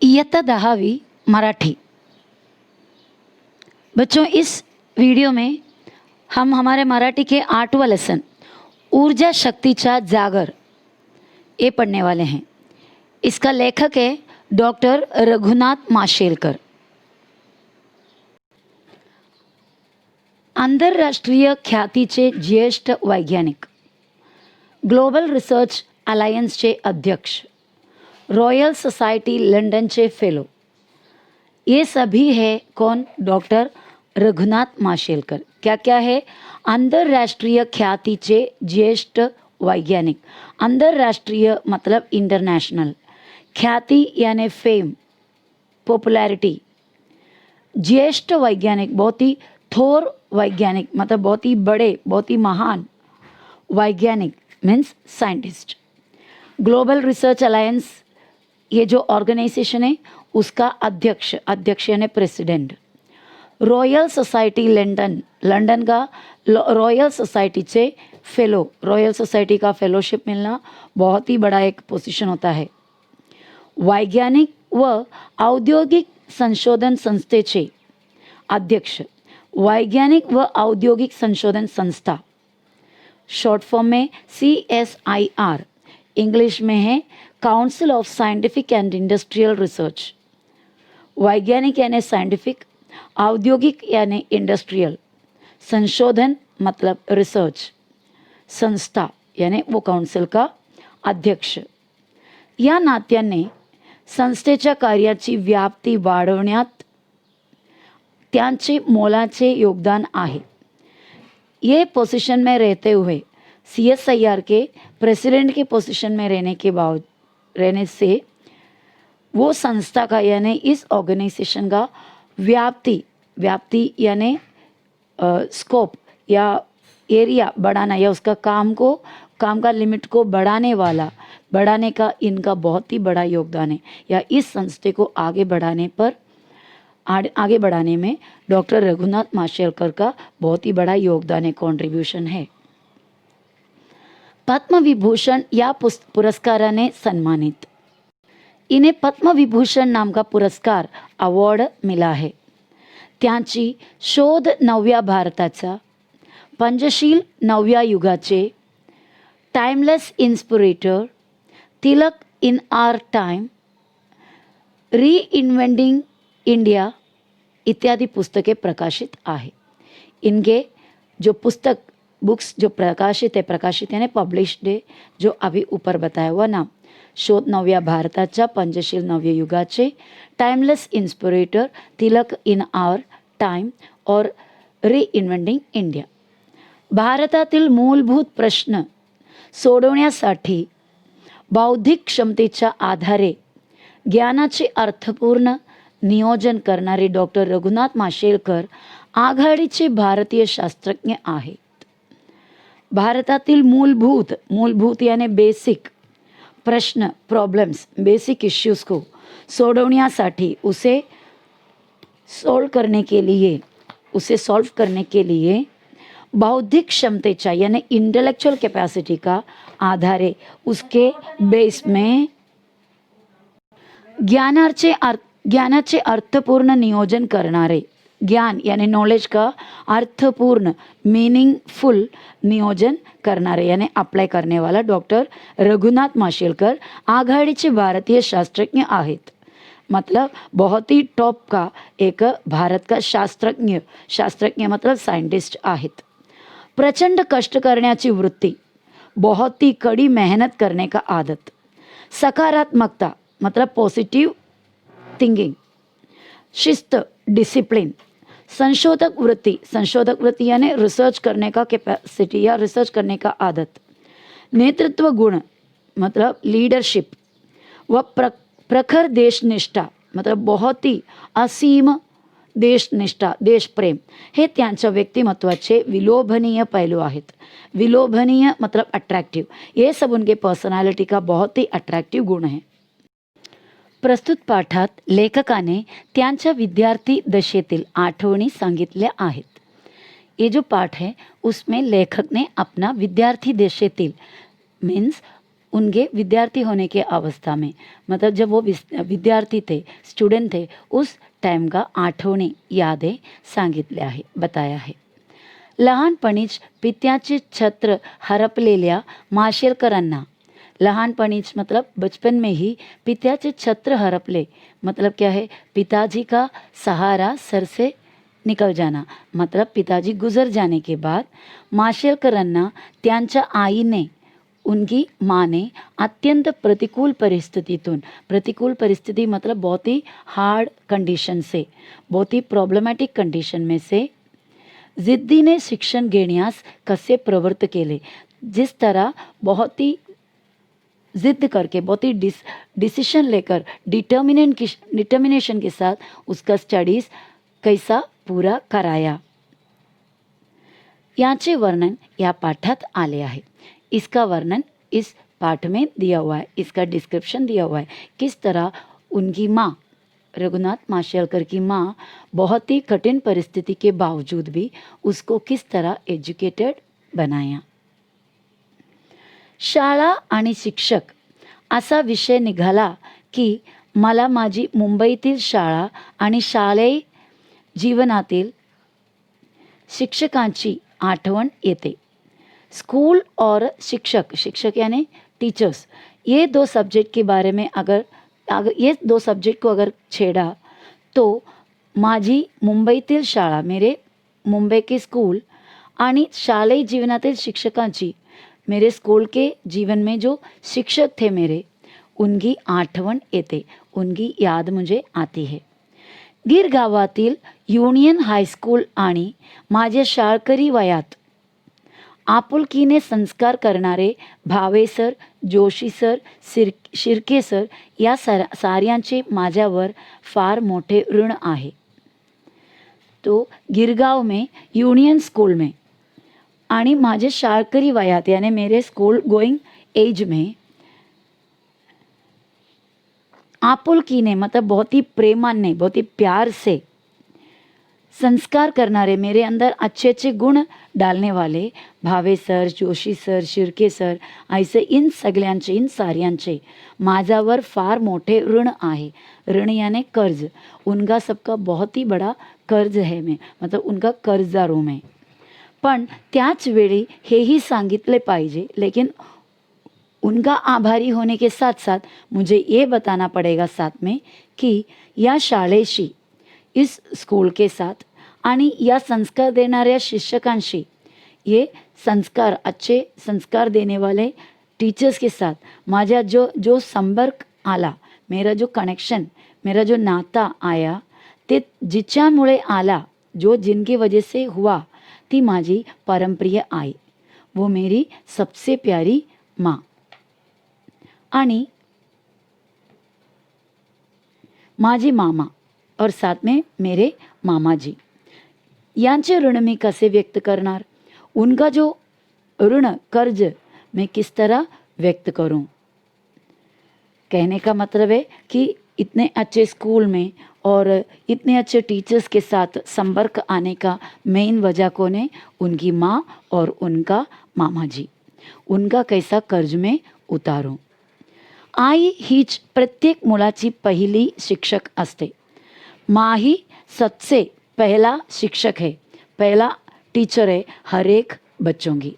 इयत्ता 10वी मराठी। बच्चों, इस वीडियो में हम हमारे मराठी के 8वां लेसन ऊर्जा शक्तीचा जागर ये पढ़ने वाले हैं। इसका लेखक है डॉक्टर रघुनाथ माशेलकर। आंतरराष्ट्रीय ख्यातीचे ज्येष्ठ वैज्ञानिक, ग्लोबल रिसर्च अलायन्सचे अध्यक्ष, रॉयल सोसाइटी लंडनचे फेलो, ये सभी है कौन? डॉक्टर रघुनाथ माशेलकर। क्या क्या है? आंतरराष्ट्रीय ख्यातीचे ज्येष्ठ वैज्ञानिक। आंतरराष्ट्रीय मतलब इंटरनेशनल, ख्याति यानी फेम, पॉपुलैरिटी। ज्येष्ठ वैज्ञानिक बहुत ही थोर वैज्ञानिक मतलब बहुत ही बड़े, बहुत ही महान वैज्ञानिक means scientist. Global research alliance ये जो ऑर्गेनाइजेशन है उसका अध्यक्ष यानी president. Royal society London, London का रॉयल सोसाइटी से फेलो, रॉयल सोसाइटी का फेलोशिप मिलना बहुत ही बड़ा एक पोजीशन होता है। वैज्ञानिक व औद्योगिक संशोधन संस्थेचे अध्यक्ष, वैज्ञानिक व औद्योगिक संशोधन संस्था, शॉर्ट फॉर्म में CSIR, इंग्लिश में है council of scientific end industrial research. वैज्ञानिक यानी साइंटिफिक, औद्योगिक यानी इंडस्ट्रियल, संशोधन मतलब रिसर्च, संस्था यानी वो काउंसिल का अध्यक्ष। या नात्याने संस्थेच्या कार्याची व्याप्ती वाढवण्यात त्यांचे मोलाचे योगदान आहे। ये पोजीशन में रहते हुए CSIR के प्रेसिडेंट के पोजीशन में रहने से वो संस्था का यानी इस ऑर्गेनाइजेशन का व्याप्ति यानी स्कोप या एरिया बढ़ाना या उसका काम का लिमिट को बढ़ाने का इनका बहुत ही बड़ा योगदान है। या इस संस्थे को आगे बढ़ाने में डॉक्टर रघुनाथ माशेलकर का बहुत ही बड़ा योगदान है, कॉन्ट्रीब्यूशन है। पद्म विभूषण या पुरस्काराने सन्मानित, इन्हें पद्म विभूषण नाम का पुरस्कार अवॉर्ड मिला है। त्यांची शोध नव्या भारताचा, पंचशील नव्या युगाचे, timeless inspirator, Tilak in our time, reinventing India इत्यादि पुस्तकें प्रकाशित आहे। इनके जो बुक्स जो प्रकाशित यानी पब्लिश्ड है, जो अभी ऊपर बताया हुआ नाम, शोध नव्या भारताचा, पंचशील नव्या युगाचे, timeless inspirator, Tilak in our time और रीइन्वेंटिंग इंडिया। भारतातील मूलभूत प्रश्न सोडवण्यासाठी बौद्धिक क्षमतेच्या आधारे ज्ञानाचे अर्थपूर्ण नियोजन करणारे डॉक्टर रघुनाथ माशेलकर आघाडीचे भारतीय शास्त्रज्ञ आहेत। भारतातील मूलभूत यानी बेसिक प्रश्न, प्रॉब्लम्स, बेसिक इश्यूज को सोडवण्यासाठी उसे सॉल्व करने के लिए बौद्धिक क्षमतेचा यानी इंटेलेक्चुअल कैपेसिटी का आधारे उसके बेस में ज्ञानाचे अर्थपूर्ण नियोजन करणारे, ज्ञान यानी नॉलेज का अर्थपूर्ण मीनिंगफुल नियोजन करणारे यानी अप्लाई करने वाला डॉक्टर रघुनाथ माशेलकर आघाडीचे भारतीय शास्त्रज्ञ आहेत। मतलब बहुत ही टॉप का एक भारत का शास्त्रज्ञ मतलब साइंटिस्ट आहेत। प्रचंड कष्ट करण्याची वृत्ती, बहुत ही कड़ी मेहनत करने का आदत, सकारात्मकता मतलब पॉजिटिव थिंकिंग, शिस्त डिसिप्लिन, संशोधक वृत्ति यानी रिसर्च करने का कैपेसिटी या रिसर्च करने का आदत, नेतृत्व गुण मतलब लीडरशिप व प्रखर देशनिष्ठा मतलब बहुत ही असीम देशनिष्ठा, देशप्रेम हे त्यांच्या व्यक्तिमत्वाचे विलोभनीय पहलू आहेत। विलोभनीय मतलब अट्रैक्टिव, ये सब उनके पर्सनालिटी का बहुत ही अट्रैक्टिव गुण है। प्रस्तुत पाठात लेखकाने त्यांच्या विद्यार्थी दशेतील आठवणी सांगितल्या आहेत। ये जो पाठ है उसमें लेखक ने अपना विद्यार्थी दशेतील मीन्स उनके विद्यार्थी होने के अवस्था में, मतलब जब वो विद्यार्थी थे, स्टुडंट थे, उस टाइम का आठवणी यादें सांगितल्या आहे, बताया आहे. लहानपणीच पित्याचे छत्र हरपलेल्या माशेलकरांना, लहानपणीच मतलब बचपन में ही पित्याचे छत्र हरपले, मतलब क्या है, पिताजी का सहारा सर से निकल जाना, मतलब पिताजी गुजर जाने के बाद माशेलकरांना त्यांच्या आईने, उनकी माँ ने अत्यंत प्रतिकूल परिस्थितीतून, प्रतिकूल परिस्थिति मतलब बहुत ही हार्ड कंडीशन से, बहुत ही प्रॉब्लमॅटिक कंडिशन में से जिद्दीने शिक्षण घेण्यास कसे प्रवृत्त केले, जिस तरह बहुत ही जिद्द करके, बहुत ही डिसीशन लेकर, डिटर्मिनेशन के साथ उसका स्टडीज़ कैसा पूरा कराया, याचे वर्णन या पाठात आले आहे. इसका वर्णन इस पाठ में दिया हुआ है, इसका डिस्क्रिप्शन दिया हुआ है. किस तरह उनकी माँ, रघुनाथ माशेलकर की माँ, बहुत ही कठिन परिस्थिति के बावजूद भी उसको किस तरह एज्युकेटेड बनाया. शाळा आणि शिक्षक असा विषय निघाला की मला माझी मुंबईतील शाळा आणि शालेय जीवनातील शिक्षकांची आठवण येते. स्कूल और शिक्षक, शिक्षक यानी टीचर्स, ये दो सब्जेक्ट के बारे में अगर ये दो सब्जेक्ट को अगर छेड़ा तो माझी मुंबईतील शाळा, मेरे मुंबई के स्कूल आणि शालेय जीवनातील शिक्षकांची, मेरे स्कूल के जीवन में जो शिक्षक थे मेरे, उनकी आठवण येते, उनकी याद मुझे आती है. गीर गावातील युनियन हायस्कूल आणि माझ्या शाळकरी वयात आपुलकीने संस्कार करणारे Bhave sir, Joshi sir, Shirke sir या साऱ्यांचे माझ्यावर फार मोठे ऋण आहे. तो गिरगाव में यूनियन स्कूल में आणि माझे शाळकरी वयात यानी मेरे स्कूल गोइंग एज में आपुलकीने मतलब बहुत ही प्रेमाने, बहुत ही प्यार से संस्कार करनारे, मेरे अंदर अच्छे अच्छे गुण डालने वाले Bhave sir, Joshi sir, Shirke sir, ऐसे इन सगळ्यांचे, इन साऱ्यांचे माझ्यावर फार मोठे ऋण आहे. ऋण यानी कर्ज, उनका सबका बहुत ही बड़ा कर्ज है मैं, मतलब उनका कर्जदार हूँ मैं. पण त्याच वेळी हेही सांगितले पाहिजे, लेकिन उनका आभारी होने के साथ साथ मुझे ये बताना पड़ेगा साथ में कि या शाळेशी, इस स्कूल के साथ आणि या संस्कार देणाऱ्या शिक्षकांशी, ये संस्कार, अच्छे संस्कार देने वाले टीचर्स के साथ माझा जो संपर्क आला, मेरा जो कनेक्शन, मेरा जो नाता आया, ते जिच्यामुळे आला, जो जिनकी वजह से हुआ, ती माझी परमप्रिय आई, वो मेरी सबसे प्यारी माँ आणि माझी मामा और साथ में मेरे मामा जी, यांचे ऋण मी कसे व्यक्त करणार, उनका जो ऋण कर्ज मैं किस तरह व्यक्त करूं. कहने का मतलब है कि इतने अच्छे स्कूल में और इतने अच्छे टीचर्स के साथ संपर्क आने का मेन वजह कौन है, उनकी माँ और उनका मामा जी. उनका कैसा कर्ज में उतारूं. आई हीच प्रत्येक मुलाची पहिली शिक्षक असते. माँ ही सबसे पहला शिक्षक है, पहला टीचर है हर एक बच्चों की.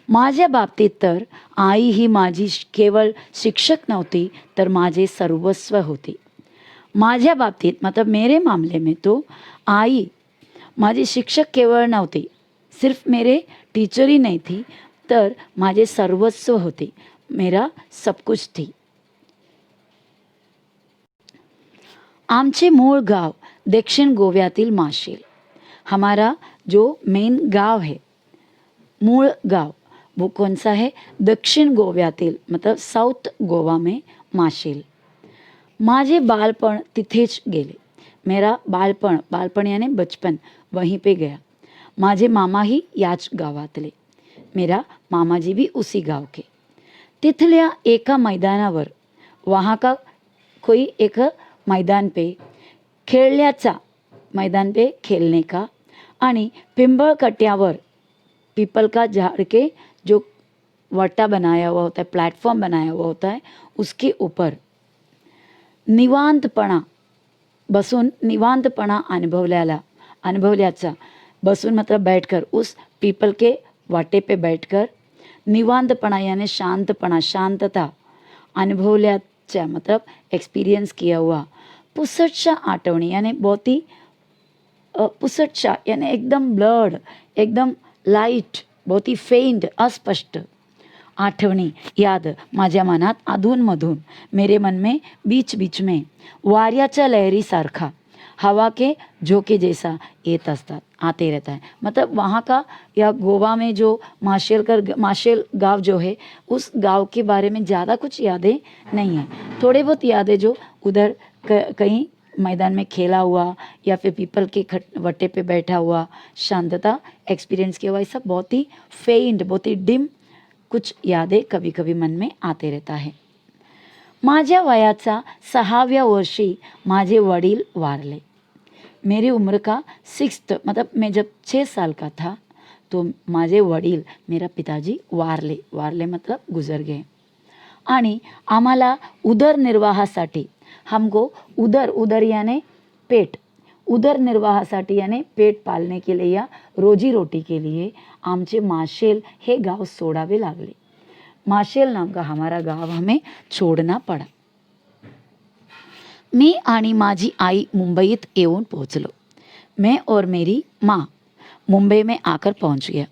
माझ्या बाबतीत तर आई ही माझी केवळ शिक्षक नव्हती, तर माझे सर्वस्व होती. माझ्या बाबतीत मतलब मेरे मामले में तो आई माझी शिक्षक केवळ नव्हती, सिर्फ मेरे टीचर ही नहीं थी, तर माझे सर्वस्व होती, मेरा सब कुछ थी. आमचे मूळ गाव दक्षिण गोव्यातील माशेल. हमारा जो मेन गाव है, मूल गाव, वो कौन सा है, दक्षिण गोव्यातील मतलब साउथ गोवा में माशेल. माझे बालपण तिथेच गेले. मेरा बालपण यानी बचपन वहीं पे गया. माझे मामा ही याच गावातले, मेरा मामा जी भी उसी गाव के. तिथल्या एका मैदानावर, वहाँ का कोई एक मैदान पे खेळण्याचा, मैदान पे खेलने का, आणि पिंपळ कट्यावर, पीपल का झाड़ के जो वट्टा बनाया हुआ होता है, प्लॅटफॉर्म बनाया हुआ होता है, उसके ऊपर निवांतपणा बसून निवांतपणा अनुभवल्याचा बसून मतलब बैठकर उस पीपल के वाटे पे बैठकर निवांतपणा यानी शांतपणा शांतता अनुभवल्याचा मतलब एक्सपीरियंस किया हुआ पुसटशा आठवणी यानी बहुत ही पुसटशा यानी एकदम ब्लड एकदम लाइट बहुत ही फेंट अस्पष्ट आठवणी याद माझ्या मनात अधूनमधून मेरे मन में बीच बीच में वाऱ्याच्या लहरीसारखा हवा के झोंके जैसा येत असतात आते रहता है। मतलब वहाँ का या गोवा में जो माशेल गांव जो है उस गांव के बारे में ज़्यादा कुछ यादें नहीं हैं, थोड़े बहुत यादें जो उधर कहीं मैदान में खेला हुआ या फिर पीपल के वट्टे पे बैठा हुआ शांतता एक्सपीरियंस किया हुआ, ऐसा बहुत ही फेंट बहुत ही डिम कुछ यादें कभी कभी मन में आते रहता है। माझ्या वयाचा 6व्या वर्षी माझे वडील वारले। मेरी उम्र का 6th मतलब मैं जब 6 साल का था तो माझे वडील मेरा पिताजी वारले मतलब गुजर गए। आणि आम्हाला उदरनिर्वाहासाठी हमको उदर यानी पेट उदरनिर्वाहासाठी यानी पेट पालने के लिए या रोजी रोटी के लिए आमचे माशेल हे गाव सोडावे लागले। माशेल नाम का हमारा गांव हमें छोड़ना पड़ा। मी आणि माझी आई मुंबईत येऊन पोहोचलो। मैं और मेरी माँ मुंबई में आकर पहुंच गया।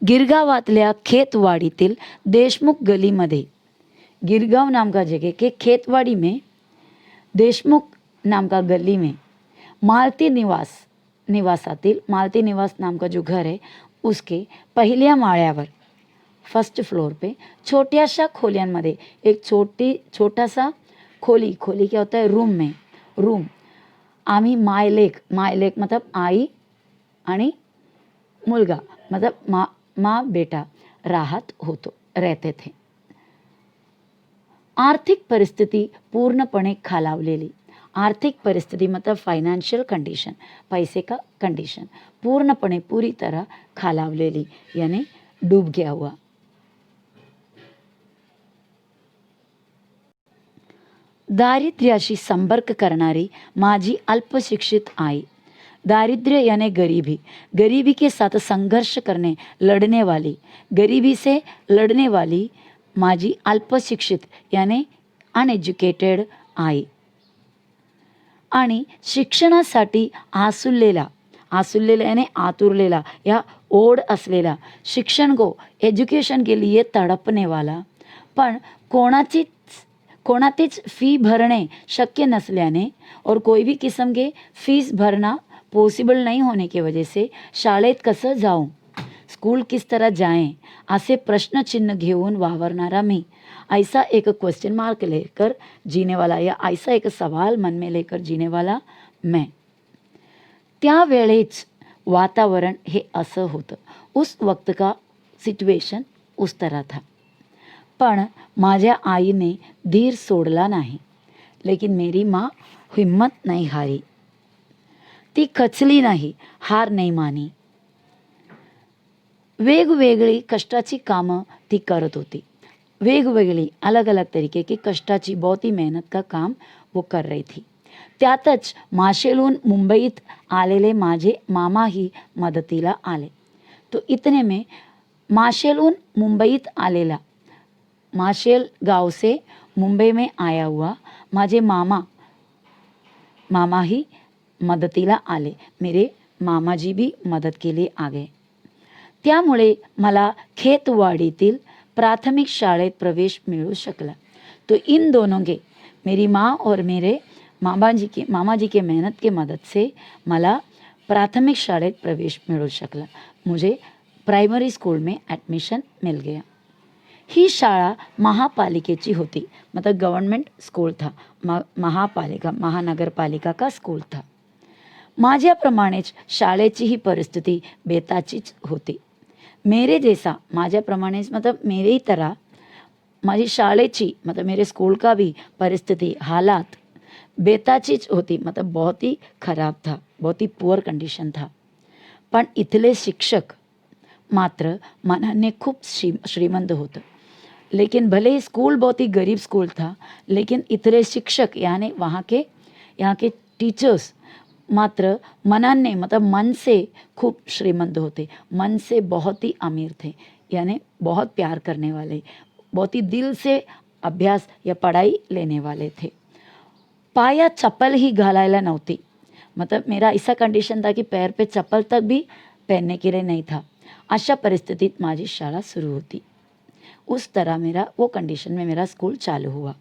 गिरगावातल्या खेतवाडीतील देशमुख गलीमध्ये गिरगाव नाम का जगह के खेतवाड़ी में देशमुख नाम का गली में मालती निवासातील मालती निवास नाम का जो घर है उसके पहिल्या माळ्यावर फर्स्ट फ्लोर पे छोट्याशा खोल्यांमध्ये एक छोटासा खोली क्या होता है रूम आम्ही मायलेक मतलब आई आणि मुलगा मतलब माँ बेटा रहते थे। आर्थिक परिस्थिती पूर्णपणे खालावलेली। आर्थिक परिस्थिति मतलब फाइनेंशियल कंडीशन पैसे का कंडीशन पूर्णपणे पूरी तरह खालावलेली यानी डूब गया हुआ। दारिद्र्याशी संपर्क करणारी माझी अल्पशिक्षित आई। दारिद्र्य यानी गरीबी के साथ संघर्ष गरीबी से लड़ने वाली माझी अल्पशिक्षित यानी अनएज्युकेटेड आई। आणि शिक्षणासाठी आसुरलेला यानी आतुरलेला या ओढ असलेला शिक्षण को एजुकेशन के लिए तड़पने वाला पण कोणातीच फी भरणे शक्य नसल्याने और कोई भी किस्म के फीस भरना पॉसिबल नहीं होने की वजह से शाळेत कसं जाऊं स्कूल किस तरह जाएं असे प्रश्न चिन्ह घेऊन वावरणारा मी ऐसा एक क्वेश्चन मार्क लेकर जीने वाला या ऐसा एक सवाल मन में लेकर जीने वाला मैं। त्यावेळेच वातावरण हे असं होतं, उस वक्त का सिचुएशन उस तरह था। पण माझ्या आईने धीर सोडला नाही, लेकिन मेरी माँ हिम्मत नहीं हारी, ती खचली नाही, हार नहीं मानी। वेगवेगळी कष्टाची कामं ती करत होती, वेगवेगळी अलग अलग तरीके की कष्टाची बहुत ही मेहनत का काम वो कर रही थी। त्यातच माशेलहून मुंबईत आलेले माझे मामाही मदतीला आले। तो इतने में माशेलहून मुंबईत आलेला माशेल गांव से मुंबई में आया हुआ माझे मामा ही मदतीला आले। मेरे मामा जी भी मदद के लिए आ गए। त्यामुळे मला खेतवाडीतील प्राथमिक शाळेत प्रवेश मिळू शकला। तो इन दोनों के मेरी माँ और मेरे मामा जी के मेहनत के मदद से मला प्राथमिक शाळेत प्रवेश मिळू शकला। मुझे प्राइमरी स्कूल में एडमिशन मिल गया। ही शाळा महापालिकेची होती, मतलब गवर्नमेंट स्कूल था, महानगरपालिका का स्कूल था। माझ्याप्रमाणेच शाळेची ही परिस्थिती बेताचीच होती। मेरे जैसा माझ्याप्रमाणेच मतलब मेरी तरह माझी शाळेची मतलब मेरे स्कूल का भी परिस्थिति हालात बेताचीच होती, मतलब बहुत ही खराब था, बहुत ही पुअर कंडीशन था। पण इथले शिक्षक मात्र मनाने खूप श्रीमंत होतं। लेकिन भले ही स्कूल बहुत ही गरीब स्कूल था, लेकिन इतने शिक्षक यानी यहाँ के टीचर्स मात्र मनाने मतलब मन से खूब श्रीमंत होते, मन से बहुत ही अमीर थे, यानी बहुत प्यार करने वाले, बहुत ही दिल से अभ्यास या पढ़ाई लेने वाले थे. पाया चप्पल ही घालायला नव्हती, मतलब मेरा ऐसा कंडिशन था कि पैर पे चप्पल तक भी पहनने के लिए नहीं था. अशा परिस्थितीत माझी शाळा सुरू होती. उस तरह मेरा वो कंडिशन में मेरा स्कूल चालू हुआ.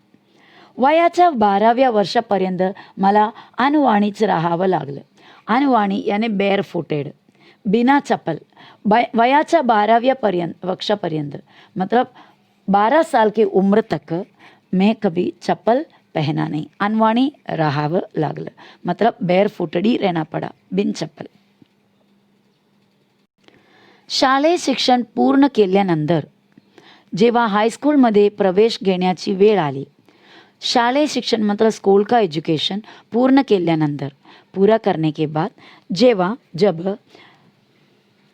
वयाच्या 12व्या वर्षापर्यंत मला अनवाणीच राहावं लागलं. अनवाणी यानी बेअर फुटेड, बिना चप्पल. वयाच्या 12व्या वर्षापर्यंत मतलब 12 साल की उम्र तक मैं कभी चप्पल पहना नहीं. अनवाणी राहावं लागलं मतलब बेअर फुटेड ही रहना पड़ा, बिन चप्पल. शालेय शिक्षण पूर्ण केल्यानंतर जेव्हा हायस्कूलमध्ये प्रवेश घेण्याची वेळ आली, शालेय शिक्षण मतलब स्कूल का एजुकेशन पूर्ण केल्यानंतर, पूरा करने के बाद जब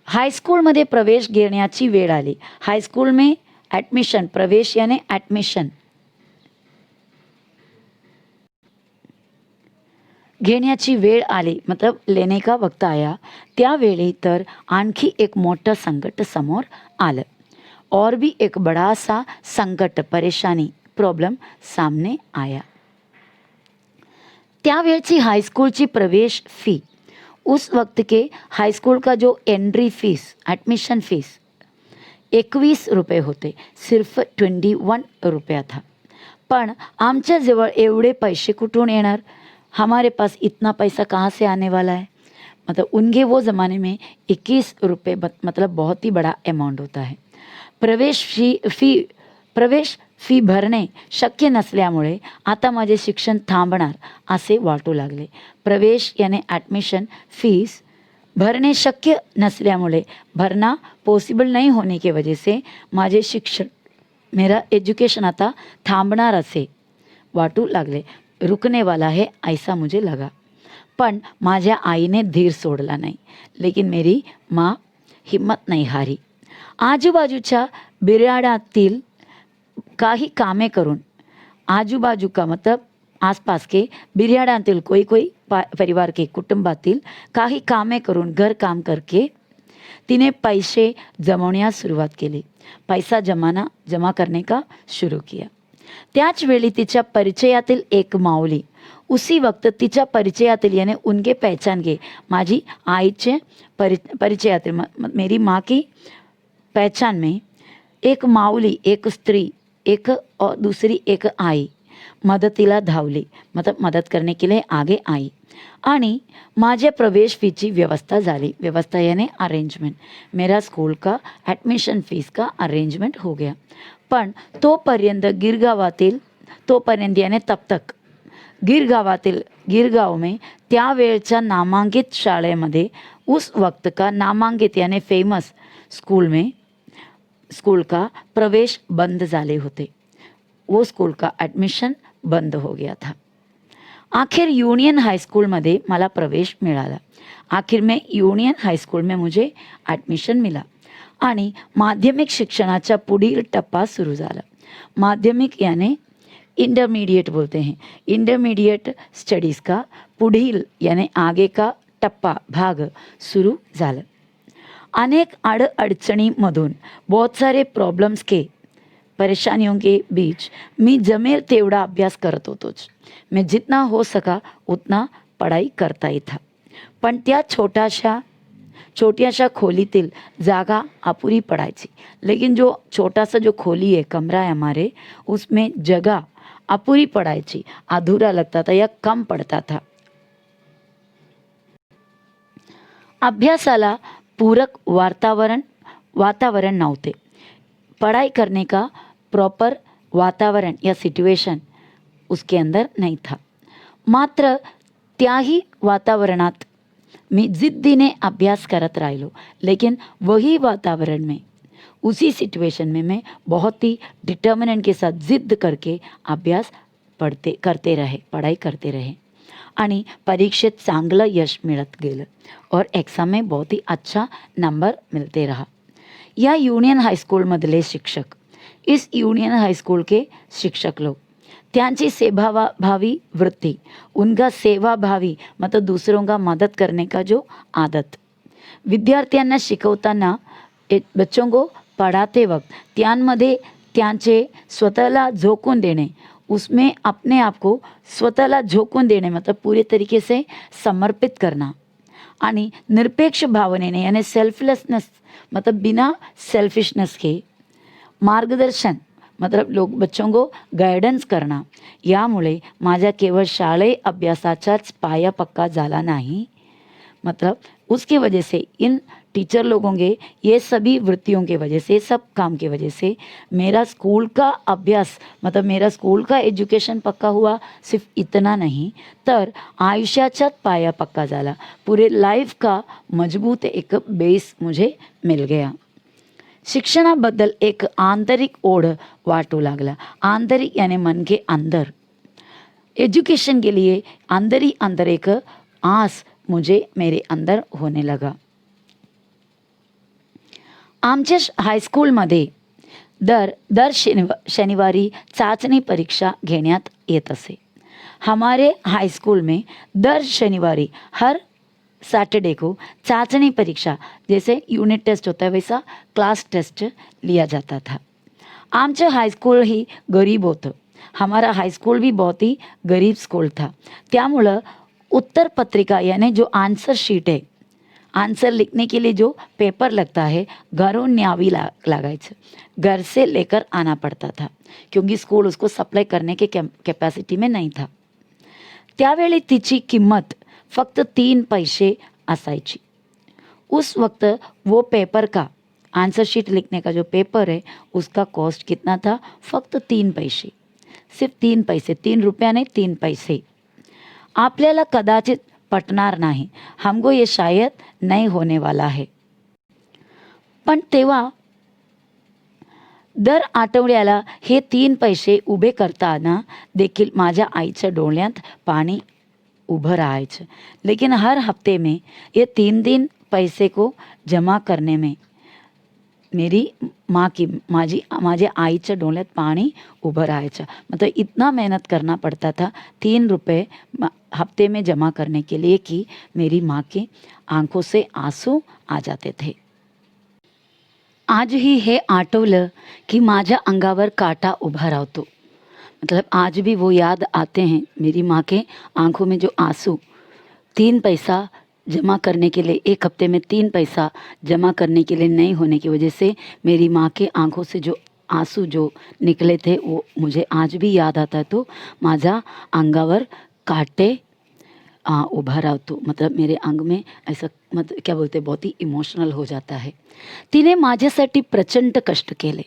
हाईस्कूल में प्रवेश घेण्याची वेळ आली, हाईस्कूल में एडमिशन, प्रवेश यानी एडमिशन घेण्याची वेळ आली मतलब लेने का वक्त आया, त्यावेळी तर आणखी एक मोठं संकट समोर आलं. और भी एक बड़ा सा संकट, परेशानी, प्रॉब्लम सामने आया. त्यावेळची हाईस्कूल की प्रवेश फी, उस वक्त के हाईस्कूल का जो एंट्री फीस, एडमिशन फीस 21 रुपये होते, सिर्फ 21 रुपया था. पण आमच्या जवळ एवढे पैसे कुठून येणार, हमारे पास इतना पैसा कहाँ से आने वाला है. मतलब उनके वो ज़माने में 21 रुपये मतलब बहुत ही बड़ा अमाउंट होता है. प्रवेश फी भरणे शक्य नसल्यामुळे आता माझे शिक्षण थांबणार असे वाटू लागले. प्रवेश यानी एडमिशन फीस भरने शक्य नसल्यामुळे, भरना पॉसिबल नहीं होने की वजह से माझे शिक्षण, मेरा एजुकेशन आता थांबणार असे वाटू लागले, रुकने वाला है ऐसा मुझे लगा. पण माझ्या आईने धीर सोडला नहीं, लेकिन मेरी माँ हिम्मत नहीं हारी. आजूबाजूच्या बिराडातील काही कामे करून, आजूबाजू का मतलब आसपास के बिराडातील कोई परिवार के कुटुंबातील काही कामे करून, घर काम करके तिने पैसे जमवण्यास सुरुवात केली. पैसा जमा करने का शुरू किया. त्याच वेळी तिच्या परिचयातील एक माऊली, उसी वक्त तिच्या परिचयातील यानी उनके पहचान के, माझी आईचे परिचयातील, मेरी माँ की पहचान में एक माऊली, एक स्त्री, एक और दूसरी एक आई मदतीला धावली, मतलब मदत करने के लिए आगे आई. आणि माझ्या प्रवेश फीची व्यवस्था झाली. व्यवस्था यानी अरेंजमेंट, मेरा स्कूल का एडमिशन फीस का अरेंजमेंट हो गया. पण तोपर्यंत यानी तब तक गिरगाव में त्यावेळच्या नामांकित शाळेमध्ये, उस वक्त का नामांकित यानी फेमस स्कूल का प्रवेश बंद झाले होते. वो स्कूल का एडमिशन बंद हो गया था. आखिर यूनियन हाई स्कूल में मला प्रवेश मिळाला. आखिर में यूनियन हाई स्कूल में मुझे एडमिशन मिला आणि माध्यमिक शिक्षणाचा पुढील टप्पा सुरू झाला. माध्यमिक यानी इंटरमीडिएट बोलते हैं. इंटरमीडिएट स्टडीज़ का पुढील यानी आगे का टप्पा भाग सुरू झाला. अनेक अडचणीमधून, बहुत सारे प्रॉब्लम्स के, परेशानियों के बीच मी जमेल तेवढा अभ्यास करत होतोच. मैं जितना हो सका उतना पढ़ाई करता ही था. पण त्या छोट्याशा खोलीतील जागा अपूरी पड़ायची. लेकिन जो छोटा सा जो खोली है, कमरा है हमारे, उसमें जगह अपूरी पड़ायची, अधूरा लगता था या कम पड़ता था. अभ्यासाला पूरक वातावरण नव्हते. पढ़ाई करने का प्रॉपर वातावरण या सिचुएशन उसके अंदर नहीं था. मात्र त्याही वातावरणात मी जिद्दीने अभ्यास करत राहिलो. लेकिन वही वातावरण में, उसी सिचुएशन में मैं बहुत ही डिटर्मिनेंट के साथ जिद्द करके अभ्यास पढ़ाई करते रहे आणि परीक्षेत चांगलं यश मिळत गेलं और एग्ज़ाम में बहुत ही अच्छा नंबर मिलते रहा. या यूनियन हाई स्कूलमधले शिक्षक इस यूनियन हाई स्कूल के शिक्षक लोग, त्यांची सेवाभावी वृत्ति, उनका सेवाभावी मतलब दूसरों का मदद करने का जो आदत, विद्यार्थ्यांना शिकवताना बच्चों को पढ़ाते वक्त त्यांमध्ये त्यांचे स्वतःला झोकून देणे, उसमें अपने आप को स्वतःला झोकून देणे मतलब पूरे तरीके से समर्पित करना आणि निरपेक्ष भावनेने यानी सेल्फलेसनेस मतलब बिना सेल्फिशनेस के मार्गदर्शन मतलब लोग बच्चों को गाइडन्स करना, यामुळे माझ्या केवळ शालेय अभ्यासाचाच पाया पक्का झाला नहीं, मतलब उसकी वजह से इन टीचर लोगों के ये सभी वृत्तियों के वजह से, सब काम की वजह से मेरा स्कूल का अभ्यास मतलब मेरा स्कूल का एजुकेशन पक्का हुआ, सिर्फ इतना नहीं तर आयुष्याचाच पाया पक्का झाला, पूरे लाइफ का मजबूत एक बेस मुझे मिल गया. शिक्षणाबद्दल एक आंतरिक ओढ वाटू लागला. आंतरिक यानी मन के अंदर, एजुकेशन के लिए अंदर ही अंदर एक आस मुझे मेरे अंदर होने लगा. आमच्या हायस्कूलमध्ये दर शनिवारी चाचणी परीक्षा घेण्यात येत असे. हमारे हाई स्कूल में दर शनिवारी हर सैटरडे को चाचणी परीक्षा, जैसे यूनिट टेस्ट होता है वैसा क्लास टेस्ट लिया जाता था. आमचं हाई स्कूल ही गरीब होतं. हमारा हाई स्कूल भी बहुत ही गरीब स्कूल था. त्यामुळं उत्तर पत्रिका यानी जो आंसर शीट है, आंसर लिखने के लिए जो पेपर लगता है घरों न्यावी लगायचं, घर से लेकर आना पड़ता था क्योंकि स्कूल उसको सप्लाई करने के कैपेसिटी में नहीं था. त्यावेळी तिची किंमत फक्त 3 पैसे असायची. उस वक्त वो पेपर का आंसर शीट लिखने का जो पेपर है उसका कॉस्ट कितना था, फक्त 3 पैसे, सिर्फ 3 पैसे, 3 रुपया नहीं 3 पैसे. आपल्याला कदाचित पटणार नाही, हमको ये शायद नहीं होने वाला है. पण तेव्हा दर आठवड्याला हे 3 पैसे उभे करताना देखील माझ्या आईच्या डोळ्यात पाणी उभं राहायचं. लेकिन हर हफ्ते में ये 3 पैसे को जमा करने में मेरी माँ की माझ्या आईच्या डोळ्यात पाणी उभं राहायचं. मतलब इतना मेहनत करना पड़ता था 3 रुपये हफ्ते में जमा करने के लिए कि मेरी माँ की आंखों से आंसू आ जाते थे. आजही हे आठवलं की माझ्या अंगावर काटा उभा राहतो. मतलब आज भी वो याद आते हैं, मेरी माँ के आंखों में जो आंसू. 3 पैसा जमा करने के लिए, एक हफ्ते में 3 पैसा जमा करने के लिए नहीं होने की वजह से मेरी माँ के आंखों से जो आंसू जो निकले थे वो मुझे आज भी याद आता है. तो माझा अंगावर काटे उभा राहतो. मतलब मेरे अंग में ऐसा मतलब क्या बोलते बहुत ही इमोशनल हो जाता है. तिने माझ्यासाठी प्रचंड कष्ट केले.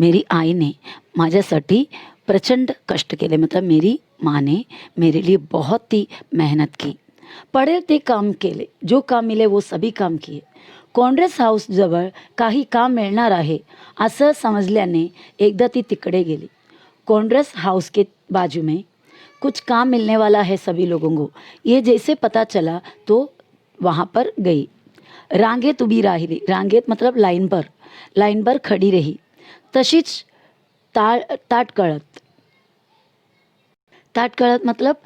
मेरी आईने माझ्यासाठी प्रचंड कष्ट केले. मतलब मेरी माँ ने मेरे लिए बहुत ही मेहनत की. पडेल ते काम केले, जो काम मिले वो सभी काम किए. काँग्रेस हाऊस जवळ काही काम मिळणार आहे असं समजल्याने एकदा ती तिकडे गेली. काँग्रेस हाउस के बाजू में कुछ काम मिलने वाला है सभी लोगों को, ये जैसे पता चला तो वहाँ पर गई. रांगेत उभी राहिली. रांगेत मतलब लाइन पर खड़ी रही. तशीच ताट कळत मतलब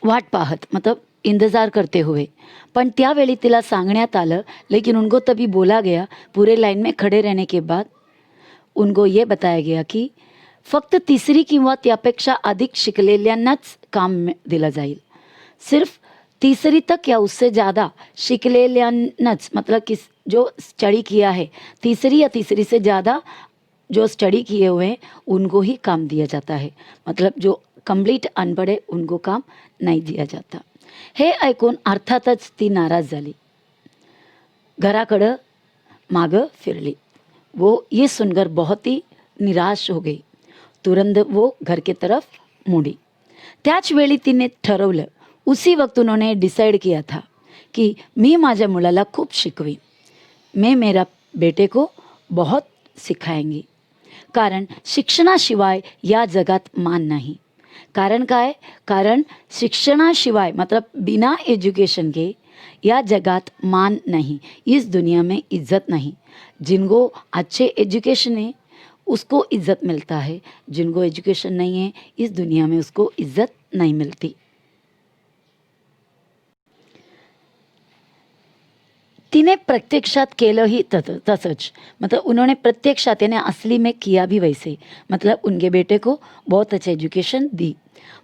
वाट पाहत मतलब इंतज़ार करते हुए. पण त्यावेळी तिला सांगण्यात आलं, लेकिन उनको तभी बोला गया, पूरे लाइन में खड़े रहने के बाद उनको ये बताया गया की फक्त 3री किंवा त्यापेक्षा अधिक शिकलेल्यांनाच काम दिलं जाईल. सिर्फ 3री तक या उससे ज़्यादा शिकलेल्यांनाच, मतलब कि जो स्टडी किया है 3री या 3री से ज़्यादा जो स्टडी किए हुए हैं उनको ही काम दिया जाता है. मतलब जो कंप्लीट अनपढ़ है उनको काम नहीं दिया जाता. हे ऐकून अर्थातच ती नाराज झाली. घराकडं मागं फिरली. वो ये सुनकर बहुत ही निराश हो गई. तुरंत वो घर की तरफ मुड़ी. त्याच वेळी तिने ठरवलं, उसी वक्त उन्होंने डिसाइड किया था कि मी माझ्या मुलाला खूप शिकवी. मैं मेरा बेटे को बहुत सिखाएंगी. कारण शिक्षणाशिवाय या जगात मान नाही. कारण काय, कारण शिक्षणाशिवाय मतलब बिना एजुकेशन के या जगात मान नहीं, इस दुनिया में इज्जत नहीं. जिनको अच्छे एजुकेशन है उसको इज्जत मिलता है, जिनको एजुकेशन नहीं है इस दुनिया में उसको इज्जत नहीं मिलती। तिने प्रत्यक्षात केलंही तसंच, मतलब उन्होंने प्रत्यक्षात यानी असली में किया भी वैसे, मतलब उनके बेटे को बहुत अच्छी एज्युकेशन दी।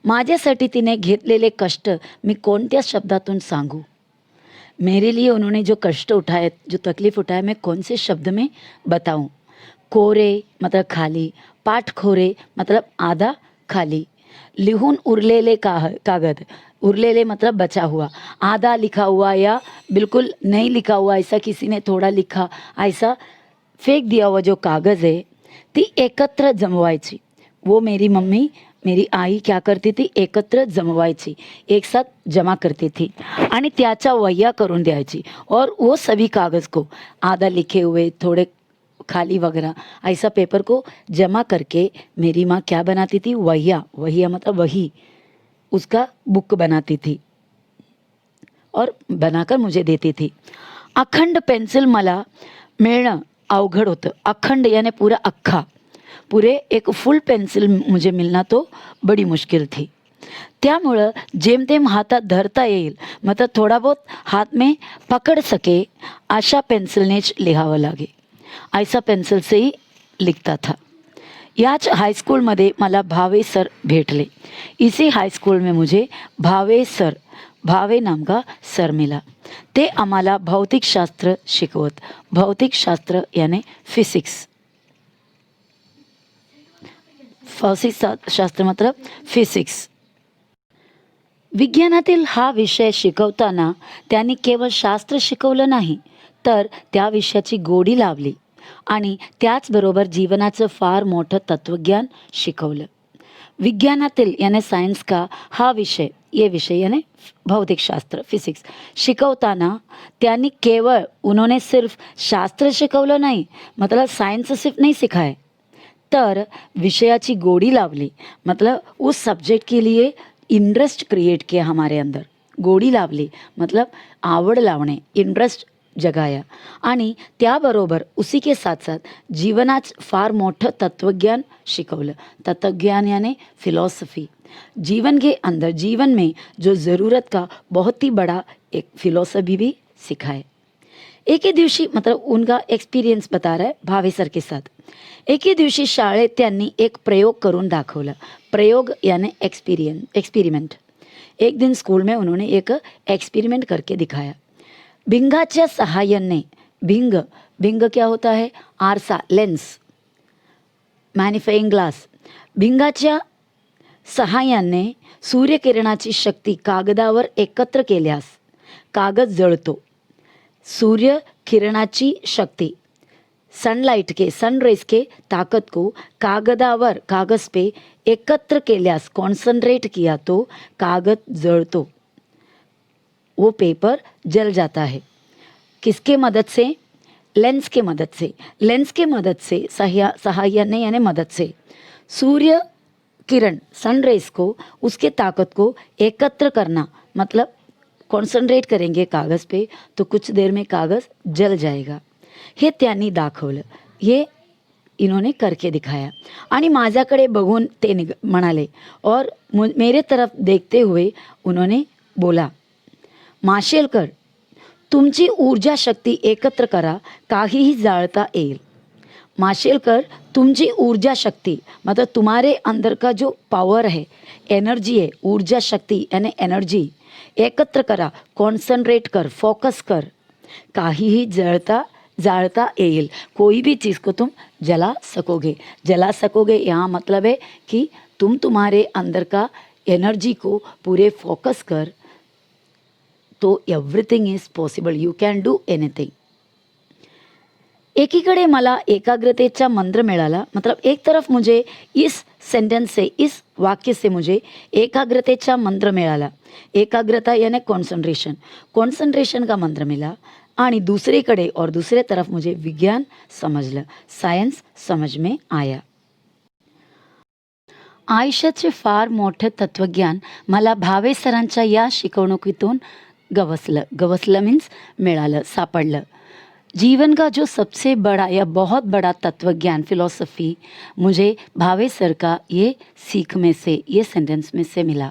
माझ्यासाठी तिने घेतलेले कष्ट मी कोणत्या शब्दातून सांगू? मेरे लिए उन्होंने जो कष्ट उठाए, जो तकलीफ उठाए, मैं कौन से शब्द में बताऊं? कोरे मतलब खाली, पाठखोरे मतलब आधा खाली, लिहून उरलेले कागद, उरलेले मतलब बचा हुआ, आधा लिखा हुआ या बिल्कुल नहीं लिखा हुआ, ऐसा किसी ने थोड़ा लिखा, ऐसा फेक दिया हुआ जो कागज़ है, ती एकत्र जमवायची। वो मेरी मम्मी, मेरी आई क्या करती थी? एकत्र जमवायची, एक साथ जमा करती थी आणि त्याच्या वह्या करून द्यायची। और वो सभी कागज़ को, आधा लिखे हुए, थोड़े खाली वगैरह, ऐसा पेपर को जमा करके मेरी माँ क्या बनाती थी? वहिया, वहिया मतलब वही, उसका बुक बनाती थी और बनाकर मुझे देती थी। अखंड पेन्सिल मला मिळणं अवघड होतं। अखंड यानी पूरा अख्खा, पूरे एक फुल पेन्सिल मुझे मिलना तो बड़ी मुश्किल थी। त्यामुळं जेमतेम हातात धरता येईल, मतलब थोड़ा बहुत हाथ में पकड़ सके, अशा पेन्सिलनेच लिहावं लागे। ऐसा पेन्सिल से ही लिखता था। याच हाईस्कूलमध्ये मला भावे सर भेटले। इसी हाईस्कूल में मुझे भावे सर, भावे नाम का सर मिला। ते आम्हाला भौतिकशास्त्र शिकवत। भौतिकशास्त्र यानी फिजिक्स, शास्त्र मतलब फिजिक्स। विज्ञानातील हा विषय शिकवताना त्यांनी केवळ शास्त्र शिकवलं नाही, तर त्या विषयाची गोडी लावली आणि त्याचबरोबर जीवनाचं फार मोठं तत्वज्ञान शिकवलं। विज्ञानातील यानी सायन्स का हा विषय, ये विषय यानी भौतिक शास्त्र फिजिक्स शिकवताना त्यांनी केवळ, उन्होंने सिर्फ शास्त्र शिकवलं नहीं, मतलब साइंस सिर्फ नहीं सिखाए, तर विषयाची गोडी लावली, मतलब उस सब्जेक्ट के लिए इंटरेस्ट क्रिएट किया हमारे अंदर। गोडी लावली मतलब आवड लावणे, इंटरेस्ट जगाया आणि त्याबरोबर उसी के साथ साथ जीवनाच फार मोठं तत्वज्ञान शिकवलं। तत्वज्ञान यानी फिलॉसफी, जीवन के अंदर, जीवन में जो ज़रूरत का बहुत ही बड़ा एक फिलॉसफी भी सिखाए। एक ही दिवशी, मतलब उनका एक्सपीरियंस बता रहा है भावे सर के साथ। एक ही दिवशी शाळेत त्यांनी एक प्रयोग करून दाखवला। प्रयोग यानी एक्सपेरिमेंट। एक दिन स्कूल में उन्होंने एक एक्सपेरिमेंट करके दिखाया। भिंगाच्या सहाय्याने, भिंग, भिंग क्या होता है? आरसा, लेंस, मॅग्निफाइंग ग्लास। भिंगाच्या सहाय्याने सूर्यकिरणाची शक्ती कागदावर एकत्र केल्यास कागद जळतो। सूर्य किरणाची शक्ति, सनलाइट के, सनरेज के ताकत को कागदावर, कागज पे एकत्र केल्यास, कॉन्सन्ट्रेट किया तो कागज जळतो, वो पेपर जल जाता है। किसके मदद से? लेंस के मदद से। लेंस के मदद से, सहायने यानी मदद से, सूर्य किरण, सनरेज को, उसके ताकत को एकत्र करना, मतलब कॉन्सन्ट्रेट करेंगे कागज़ पे तो कुछ देर में कागज़ जल जाएगा। हे त्यांनी दाखवलं, ये इन्होंने करके दिखाया आणि माझ्याकडे बघून ते म्हणाले और मेरे तरफ देखते हुए उन्होंने बोला, माशेलकर, तुमची ऊर्जा शक्ति एकत्र करा, काहीही जाळता येईल। माशेलकर, तुमची ऊर्जा शक्ति मतलब तुम्हारे अंदर का जो पावर है, एनर्जी है, ऊर्जा शक्ति यानी एनर्जी एकत्र करा, कॉन्सन्ट्रेट कर, फोकस कर, काहीही जाळता येईल, कोई भी चीज़ को तुम जला सकोगे। जला सकोगे यहाँ मतलब है कि तुम तुम्हारे अंदर का एनर्जी को पूरे फोकस कर, तो everything is possible, you can do anything. एकीकडे मला एकाग्रतेचा मंत्र मिळाला, मतलब एक तरफ मुझे इस सेंटेंस से, इस वाक्य से मुझे एकाग्रतेचा मंत्र मिळाला। एकाग्रता यानी कॉन्सन्ट्रेशन, कॉन्सन्ट्रेशन का मंत्र मिला आणि दूसरीकडे और दूसरे तरफ मुझे विज्ञान समजलं, सायन्स समझ में आया। आयुष्याचे फार मोठे तत्वज्ञान मला भावे सरांच्या या शिकवणुकीतून गवसलं मीन्स मिळालं, सापडलं। जीवन का जो सबसे बड़ा या बहुत बड़ा तत्वज्ञान फिलॉसफी मुझे भावे सर का ये सीख में से, ये सेंटेन्स में से मिला.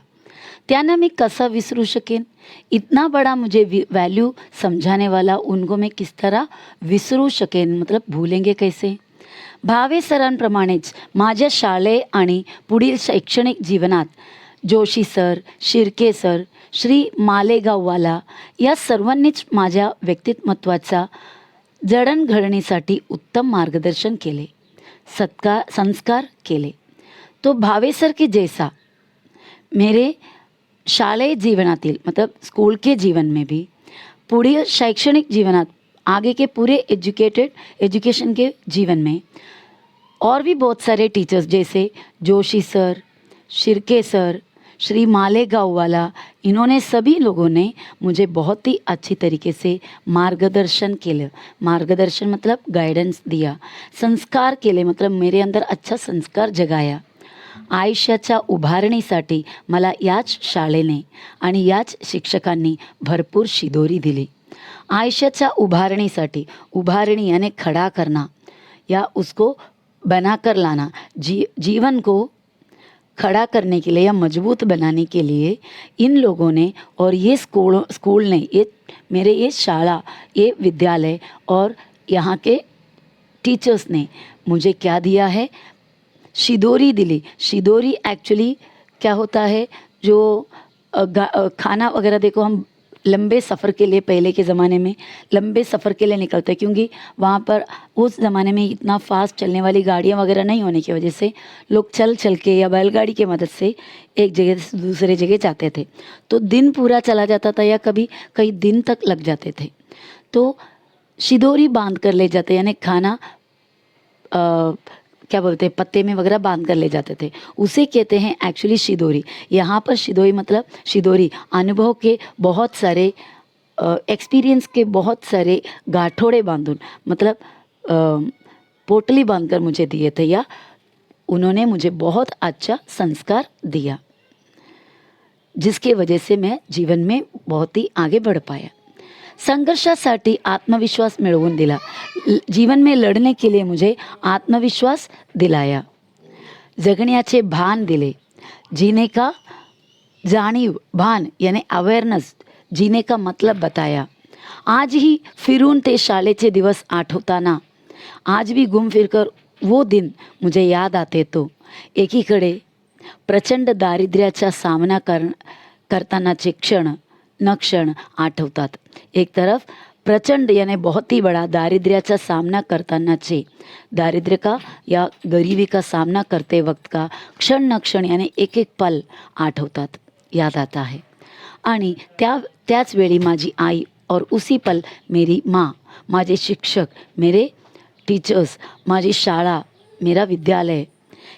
त्यांना मी कसा विसरू शकेन. इतना बड़ा मुझे वैल्यू समझाने वाला उनको मैं किस तरह विसरू शकेन, मतलब भूलेंगे कैसे. भावे सरांप्रमाणेच माझ्या शालेय आणि पुढील शैक्षणिक जीवनात जोशी सर, शिर्के सर, श्री मालेगाववाला या सर्वांनीच माझ्या व्यक्तिमत्वाचा जडणघडणीसाठी उत्तम मार्गदर्शन केले, संस्कार केले. तो भावे सर के जैसा मेरे शालेय जीवनातील, मतलब स्कूल के जीवन में भी, पुढील शैक्षणिक जीवनात, आगे के पूरे एजुकेशन के जीवन में और भी बहुत सारे टीचर्स जैसे जोशी सर, शिर्के सर, श्री मालेगांव वाला, इन्होंने सभी लोगों ने मुझे बहुत ही अच्छी तरीके से मार्गदर्शन केलं. मार्गदर्शन मतलब गाइडेंस दिया. संस्कार केले मतलब मेरे अंदर अच्छा संस्कार जगाया. आयुष्याच्या उभारणीसाठी मला याच शाळेने आणि याच शिक्षकांनी भरपूर शिदोरी दिली. आयुष्याच्या उभारणीसाठी, उभारणी यानी खड़ा करना या उसको बनाकर लाना, जीवन को खड़ा करने के लिए या मजबूत बनाने के लिए इन लोगों ने और ये स्कूल ने, ये मेरे ये शाला, ये विद्यालय और यहाँ के टीचर्स ने मुझे क्या दिया है, शिदोरी दिली. शिदोरी एक्चुअली क्या होता है, जो खाना वगैरह, देखो हम लंबे सफ़र के लिए, पहले के ज़माने में लंबे सफ़र के लिए निकलते हैं, क्योंकि वहाँ पर उस ज़माने में इतना फास्ट चलने वाली गाड़ियाँ वगैरह नहीं होने की वजह से लोग चल के या बैलगाड़ी की मदद से एक जगह से दूसरे जगह जाते थे. तो दिन पूरा चला जाता था या कभी कई दिन तक लग जाते थे. तो शिदोरी बांध कर ले जाते, यानी खाना क्या बोलते हैं, पत्ते में वगैरह बांध कर ले जाते थे, उसे कहते हैं एक्चुअली शिदोरी. यहाँ पर शिदोरी मतलब शिदोरी अनुभव के बहुत सारे, एक्सपीरियंस के बहुत सारे गाठोड़े बांधून, मतलब पोटली बांधकर मुझे दिए थे, या उन्होंने मुझे बहुत अच्छा संस्कार दिया, जिसके वजह से मैं जीवन में बहुत ही आगे बढ़ पाया. संघर्षासाठी आत्मविश्वास मिळवून दिला. जीवन में लड़ने के लिए मुझे आत्मविश्वास दिलाया. जगण्याचे भान दिले. जीने का जाणीव, भान यानी अवेयरनेस, जीने का मतलब बताया. आज ही फिरून ते शाळेचे दिवस आठवताना, आज भी घूम फिरकर वो दिन मुझे याद आते. तो एकीकडे प्रचंड दारिद्र्याचा सामना करतानाचे क्षण आठवतात. एक तरफ प्रचंड यानी बहुत ही बड़ा दारिद्र्याचा सामना करतानाचे, दारिद्र्य का या गरीबी का सामना करते वक्त का क्षण यानी एक एक पल आठवतात, याद आता है. आणि त्याच वेळी माझी आई और उसी पल मेरी माँ, माझे शिक्षक, मेरे टीचर्स, माझी शाळा, मेरा विद्यालय,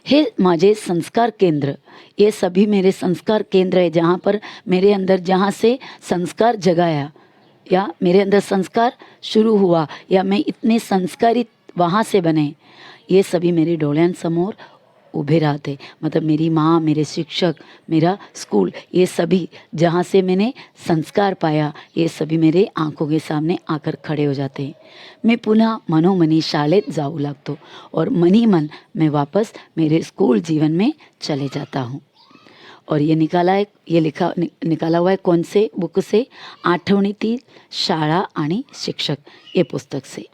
हे माझे संस्कार केंद्र, ये सभी मेरे संस्कार केंद्र है, जहाँ पर मेरे अंदर, जहाँ से संस्कार जगाया या मेरे अंदर संस्कार शुरू हुआ या मैं इतने संस्कारित वहाँ से बने, ये सभी मेरे डोळ्यांसमोर उभे रहते. मतलब मेरी माँ, मेरे शिक्षक, मेरा स्कूल, ये सभी जहाँ से मैंने संस्कार पाया, ये सभी मेरे आंखों के सामने आकर खड़े हो जाते हैं. मैं पुनः मनोमनी शाळेत जाऊ लागतो और मनी मन मैं वापस मेरे स्कूल जीवन में चले जाता हूँ. और ये निकाला हुआ है कौन से बुक से, आठवणीतील शाळा आणि शिक्षक, ये पुस्तक से.